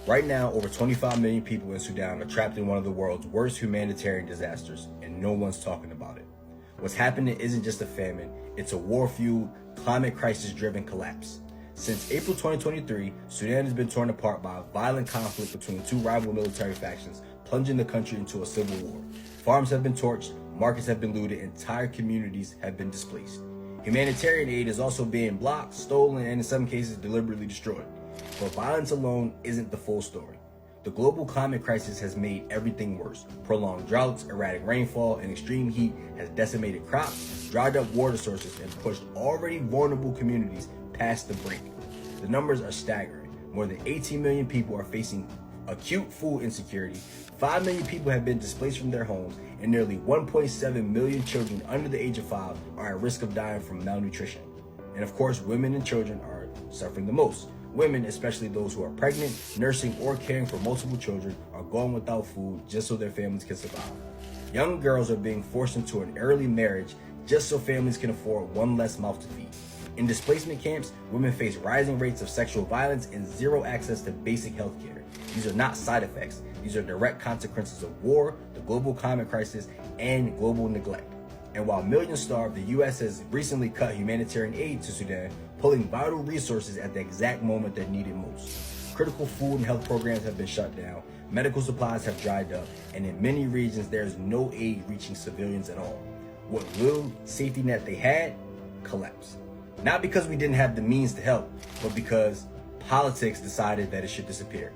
Right now, over 25 million people in Sudan are trapped in one of the world's worst humanitarian disasters, and no one's talking about it. What's happening isn't just a famine, it's a war-fueled, climate crisis-driven collapse. Since April 2023, Sudan has been torn apart by a violent conflict between two rival military factions, plunging the country into a civil war. Farms have been torched, markets have been looted, entire communities have been displaced. Humanitarian aid is also being blocked, stolen, and in some cases deliberately destroyed. But violence alone isn't the full story. The global climate crisis has made everything worse. Prolonged droughts, erratic rainfall, and extreme heat has decimated crops, dried up water sources, and pushed already vulnerable communities past the brink. The numbers are staggering. More than 18 million people are facing acute food insecurity, 5 million people have been displaced from their homes, and nearly 1.7 million children under the age of 5 are at risk of dying from malnutrition. And of course, women and children are suffering the most. Women, especially those who are pregnant, nursing, or caring for multiple children, are going without food just so their families can survive. Young girls are being forced into an early marriage just so families can afford one less mouth to feed. In displacement camps, women face rising rates of sexual violence and zero access to basic health care. These are not side effects. These are direct consequences of war, the global climate crisis, and global neglect. And while millions starve, the U.S. has recently cut humanitarian aid to Sudan, pulling vital resources at the exact moment they're needed most. Critical food and health programs have been shut down, medical supplies have dried up, and in many regions there's no aid reaching civilians at all. What little safety net they had collapsed. Not because we didn't have the means to help, but because politics decided that it should disappear.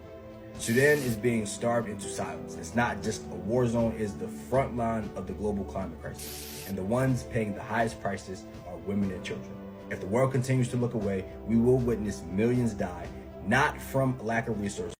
Sudan is being starved into silence. It's not just a war zone, it's the front line of the global climate crisis. And the ones paying the highest prices are women and children. If the world continues to look away, we will witness millions die, not from lack of resources,